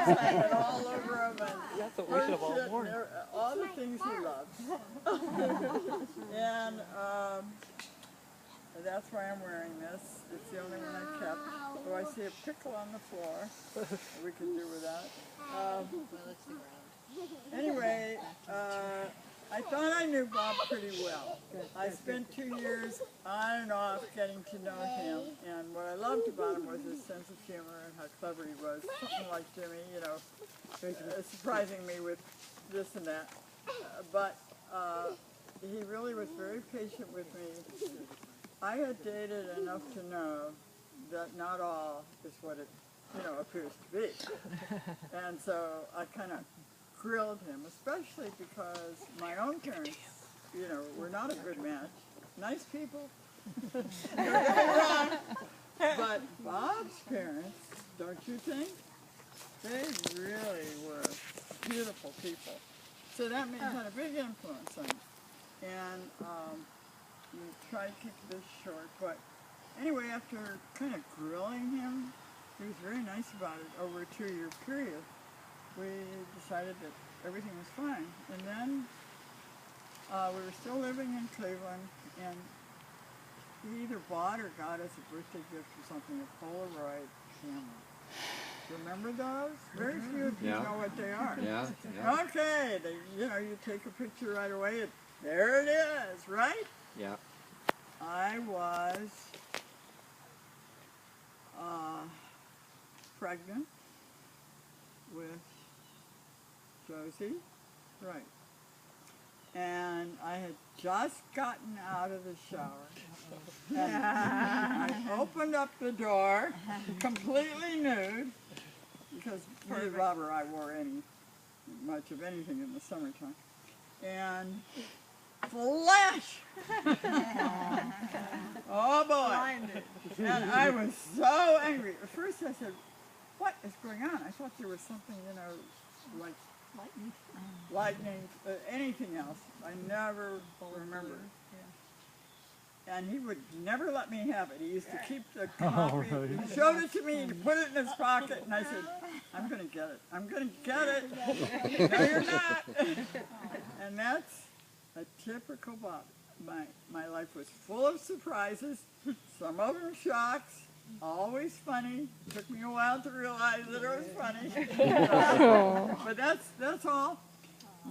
it all over him. That's what we should have all Shit, worn. all the things he loves. And that's why I'm wearing this. It's the only one I kept. Oh, I see a pickle on the floor. We could do with that. Anyway, I thought I knew Bob pretty well. I spent 2 years on and off getting to know him, and what I loved about him was his sense of humor and how clever he was. Something like Jimmy, you know, surprising me with this and that. But he really was very patient with me. I had dated enough to know that not all is what it, you know, appears to be. And so I kind of grilled him, especially because my own parents, you know, were not a good match. Nice people, don't get me wrong, but Bob's parents, don't you think? They really were beautiful people. So that had a big influence on me. And you try to keep this short, but anyway, after kind of grilling him, he was very nice about it over a 2-year period. We decided that everything was fine. And then we were still living in Cleveland, and he either bought or got us a birthday gift or something, a Polaroid camera. Remember those? Very few of you know what they are. Yeah. Okay, you know, you take a picture right away, there it is, right? Yeah. I was pregnant with Josie, right. And I had just gotten out of the shower. And I opened up the door, completely nude, because neither Bob or I wore much of anything in the summertime. And flash! Oh boy! And I was so angry. At first I said, what is going on? I thought there was something, you know, like lightning, anything else. I never remembered. And he would never let me have it. He used to keep the copy. He showed it to me, he put it in his pocket, and I said, I'm going to get it. I'm going to get it. No, you're not. And that's a typical Bob. My life was full of surprises, some of them shocks, always funny. Took me a while to realize that it was funny. But that's all.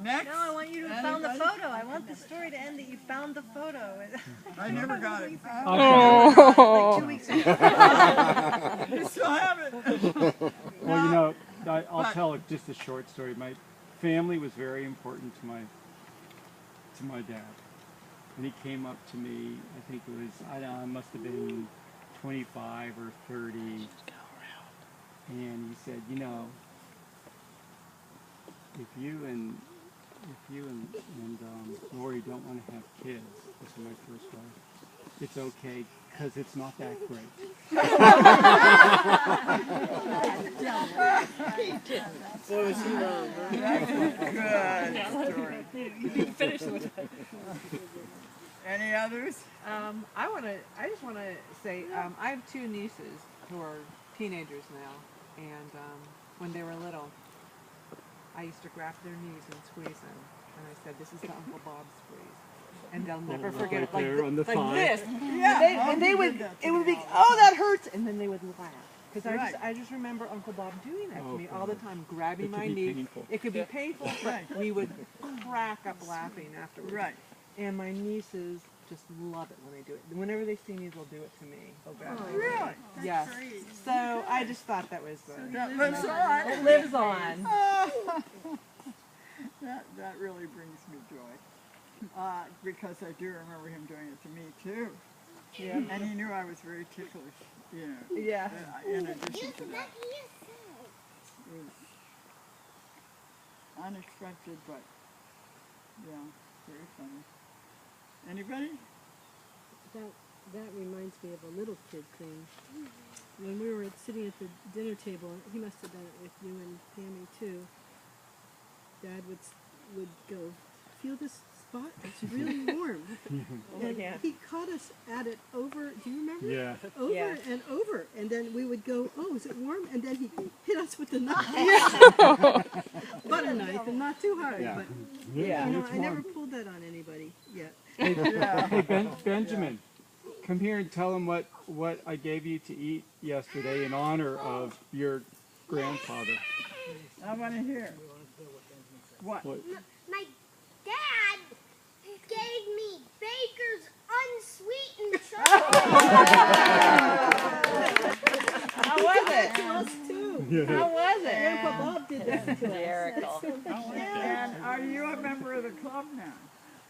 Next. No, I want you to have found the photo. I want the story to end that you found the photo. I never got it. Like 2 weeks ago. You still have it. Well, you know, I'll tell just a short story. My family was very important to my dad. And he came up to me, I think it was, I don't know, it must have been 25 or 30. And he said, you know, if you and Lori don't want to have kids, this is my first wife, it's okay, because it's not that great. Boy, was he wrong. Good story. You didn't finish with it. Any others? I just want to say, I have 2 nieces who are teenagers now, and when they were little, I used to grab their knees and squeeze them, and I said, "This is the Uncle Bob squeeze," and they'll never forget it. Like this, Yeah. and they would. It would be, "Oh, that hurts," and then they would laugh. Because I just remember Uncle Bob doing that to me all the time, grabbing my knee. Painful. It could be painful, but we would crack up laughing afterwards. Right. And my nieces just love it when they do it. Whenever they see me, they'll do it to me. Oh, Really? yes. So I just thought that was That lives on. it lives on. That really brings me joy. Because I do remember him doing it to me too. Yeah. And he knew I was very ticklish, you know. Yeah. In addition to that. It was unexpected, but yeah, very funny. Anybody? That reminds me of a little kid thing. When we were sitting at the dinner table, he must have done it with you and Tammy too. Dad would go, feel this spot that's really warm. And yeah. he caught us at it over, do you remember? Yeah. Over Yeah. and over. And then we would go, oh, is it warm? And then he hit us with the knife. Butter knife, and not too hard. Yeah. But, Yeah. you know, I never pulled that on anybody yet. Yeah. Hey, Benjamin, come here and tell him what I gave you to eat yesterday in honor of your grandfather. I want to hear. What? What? My dad gave me Baker's unsweetened chocolate. How was it? To us too. How was it? Grandpa Bob did that to us. Hysterical. And are you a member of the club now?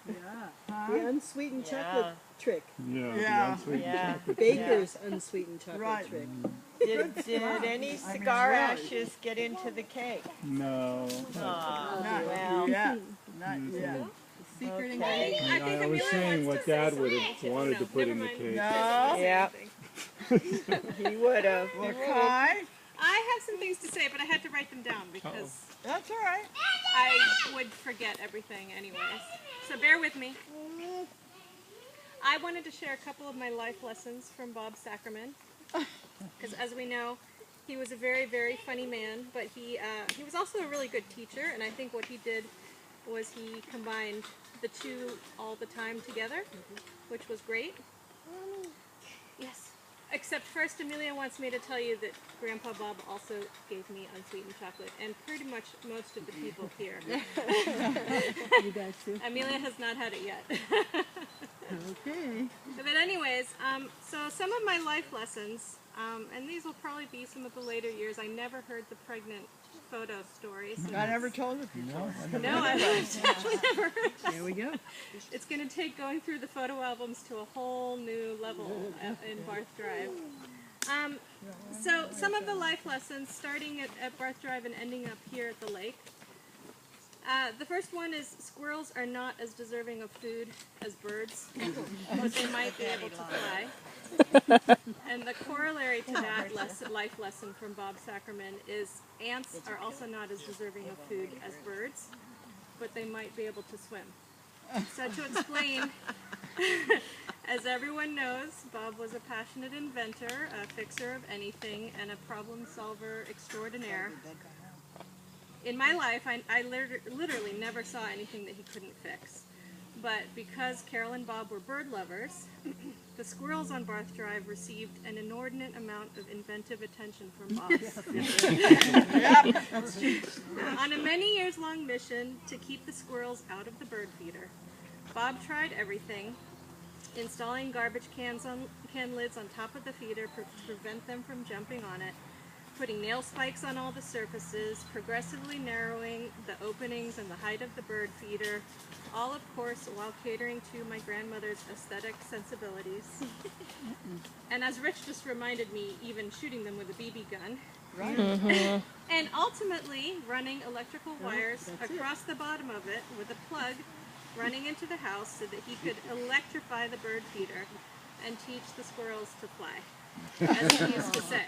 Yeah. The unsweetened chocolate trick. Yeah. Yeah. Sweet Yeah. chocolate. Baker's unsweetened chocolate Right. trick. Did any cigar really. ashes get into the cake? No. Aw, Not well. yet. Not yet. Secret Okay. ingredient. I was saying what Dad would have wanted to put in the cake. No. Yeah. He would have. Well, Kai, I have some things to say, but I had to write them down because that's all right. I would forget everything anyways. So bear with me. I wanted to share a couple of my life lessons from Bob Sackerman. Because as we know, he was a very, very funny man, but he was also a really good teacher, and I think what he did was he combined the two all the time together, which was great. Yes. Except first, Amelia wants me to tell you that Grandpa Bob also gave me unsweetened chocolate, and pretty much most of the people here. You guys too? Amelia has not had it yet. Okay. But anyways, so some of my life lessons, and these will probably be some of the later years. I never heard the pregnant photo story. So I never told it before. no, I've actually never heard that. There we go. It's going to take going through the photo albums to a whole new level in Barth Drive. So some of the life lessons, starting at Barth Drive and ending up here at the lake. The first one is squirrels are not as deserving of food as birds, but they might be able to fly. And the corollary to that life lesson from Bob Sackerman is ants are also not as deserving of food as birds, but they might be able to swim. So to explain, as everyone knows, Bob was a passionate inventor, a fixer of anything, and a problem solver extraordinaire. In my life, I literally never saw anything that he couldn't fix. But because Carol and Bob were bird lovers, the squirrels on Barth Drive received an inordinate amount of inventive attention from Bob. On a many years long mission to keep the squirrels out of the bird feeder, Bob tried everything, installing garbage can lids on top of the feeder to prevent them from jumping on it, putting nail spikes on all the surfaces, progressively narrowing the openings and the height of the bird feeder, all of course while catering to my grandmother's aesthetic sensibilities. And as Rich just reminded me, even shooting them with a BB gun. Right. And ultimately running electrical wires across the bottom of it with a plug running into the house so that he could electrify the bird feeder and teach the squirrels to fly, as he used to say.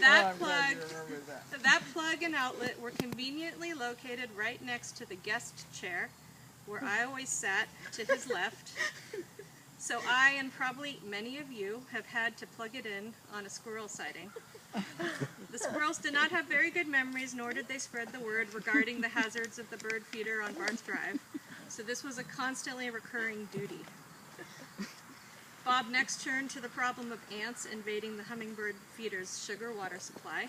That plug and outlet were conveniently located right next to the guest chair, where I always sat to his left. So I, and probably many of you, have had to plug it in on a squirrel sighting. The squirrels did not have very good memories, nor did they spread the word regarding the hazards of the bird feeder on Barth Drive. So this was a constantly recurring duty. Bob next turned to the problem of ants invading the hummingbird feeder's sugar water supply.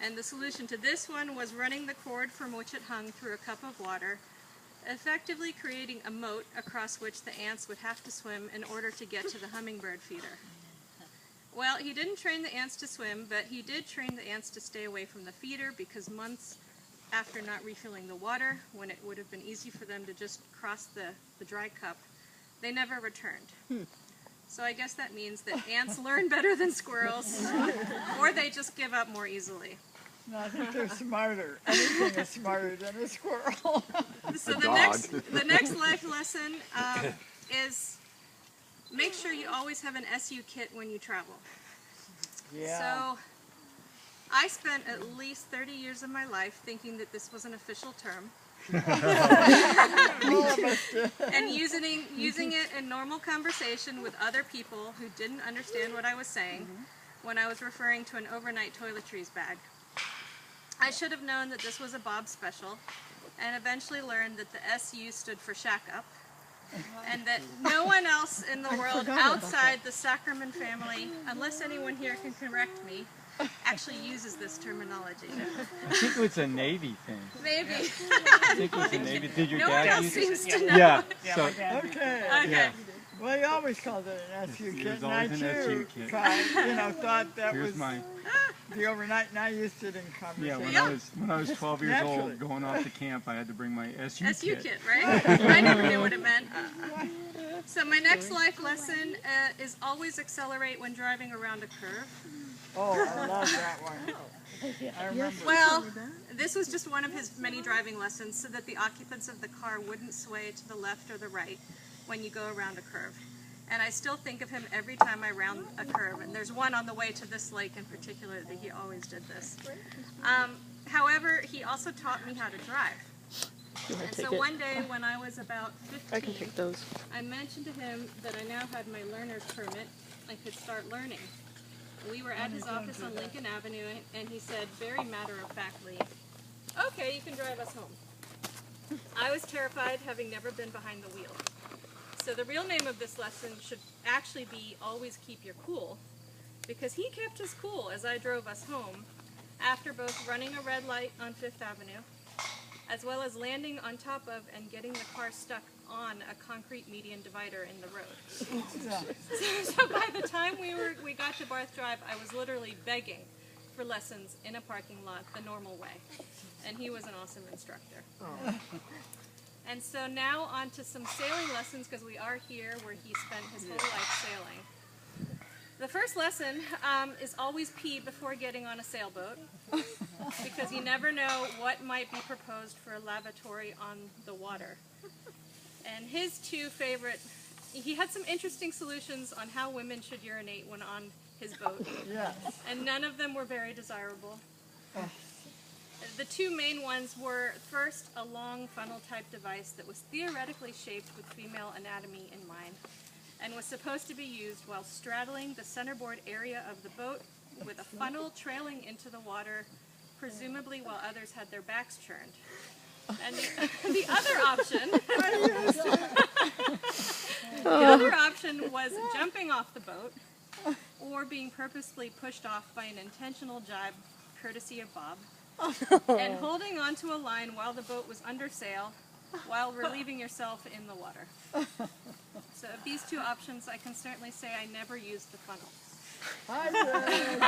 And the solution to this one was running the cord from which it hung through a cup of water, effectively creating a moat across which the ants would have to swim in order to get to the hummingbird feeder. Well, he didn't train the ants to swim, but he did train the ants to stay away from the feeder, because months after not refilling the water, when it would have been easy for them to just cross the dry cup, they never returned. So I guess that means that ants learn better than squirrels, or they just give up more easily. No, I think they're smarter. Anything is smarter than a squirrel. So the next life lesson is make sure you always have an SU kit when you travel. Yeah. So I spent at least 30 years of my life thinking that this was an official term. and using it in normal conversation with other people who didn't understand what I was saying when I was referring to an overnight toiletries bag. I should have known that this was a Bob special, and eventually learned that the SU stood for Shack Up, and that no one else in the world outside the Sackerman family, unless anyone here can correct me, actually uses this terminology. I think it was a Navy thing. Maybe. I think it was a Navy. Did your No one dad else use it? seems to know. Yeah. Yeah, So my dad. Okay. Okay. yeah. Well, he always called it an SU It kit, was and I always an SU too, kit. thought that Here's was mine. the overnight, and I used it in Yeah, conversation. when I was 12 years Naturally. old, going off to camp, I had to bring my SU SU kit. kit, right? I never knew what it meant. So my next life lesson is always accelerate when driving around a curve. Oh, I love that one. I remember. Well, this was just one of his many driving lessons so that the occupants of the car wouldn't sway to the left or the right when you go around a curve. And I still think of him every time I round a curve. And there's one on the way to this lake in particular that he always did this. However, he also taught me how to drive. And so one day when I was about 15, I can take those. I mentioned to him that I now had my learner's permit and could start learning. We were at his office on Lincoln Avenue, and he said very matter-of-factly, "Okay, you can drive us home." I was terrified, having never been behind the wheel. So the real name of this lesson should actually be Always Keep Your Cool, because he kept his cool as I drove us home, after both running a red light on Fifth Avenue, as well as landing on top of and getting the car stuck on a concrete median divider in the road. So by the time we got to Barth Drive, I was literally begging for lessons in a parking lot the normal way. And he was an awesome instructor. And so now on to some sailing lessons, because we are here where he spent his whole life sailing. The first lesson is always pee before getting on a sailboat, because you never know what might be proposed for a lavatory on the water. And his two favorite, he had some interesting solutions on how women should urinate when on his boat, Yes. and none of them were very desirable. The two main ones were, first, a long funnel-type device that was theoretically shaped with female anatomy in mind, and was supposed to be used while straddling the centerboard area of the boat with a funnel trailing into the water, presumably while others had their backs turned. And the other option was jumping off the boat, or being purposely pushed off by an intentional jibe, courtesy of Bob, and holding onto a line while the boat was under sail, while relieving yourself in the water. So of these two options, I can certainly say I never used the funnel. I did.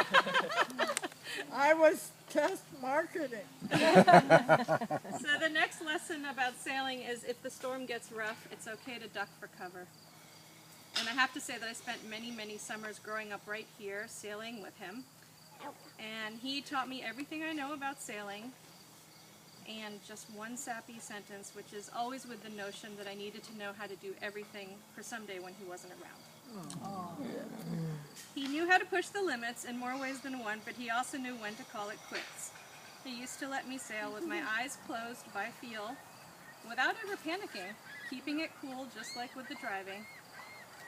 I was test marketing. So the next lesson about sailing is if the storm gets rough, it's okay to duck for cover. And I have to say that I spent many, many summers growing up right here sailing with him. And he taught me everything I know about sailing, and just one sappy sentence, which is always with the notion that I needed to know how to do everything for someday when he wasn't around. He knew how to push the limits in more ways than one, but he also knew when to call it quits. He used to let me sail with my eyes closed by feel, without ever panicking, keeping it cool just like with the driving.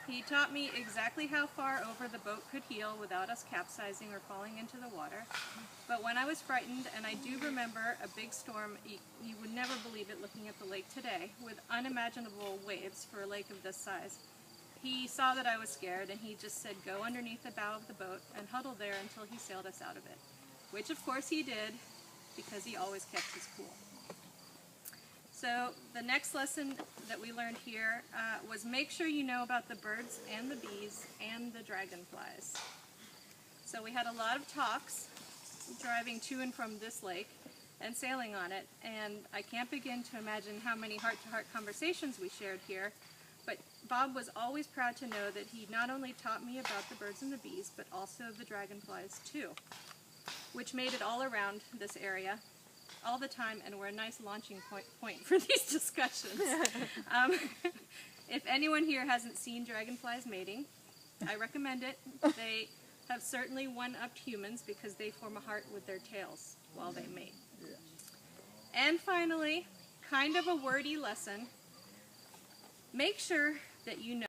He taught me exactly how far over the boat could heel without us capsizing or falling into the water. But when I was frightened, and I do remember a big storm, you would never believe it looking at the lake today, with unimaginable waves for a lake of this size, he saw that I was scared, and he just said, "Go underneath the bow of the boat and huddle there until he sailed us out of it." Which of course he did, because he always kept his cool. So the next lesson that we learned here was make sure you know about the birds and the bees and the dragonflies. So we had a lot of talks driving to and from this lake and sailing on it, and I can't begin to imagine how many heart-to-heart conversations we shared here, but Bob was always proud to know that he not only taught me about the birds and the bees, but also the dragonflies too, which made it all around this area all the time, and were a nice launching point for these discussions. If anyone here hasn't seen dragonflies mating, I recommend it. They have certainly one-upped humans because they form a heart with their tails while they mate. And finally, kind of a wordy lesson. Make sure that you know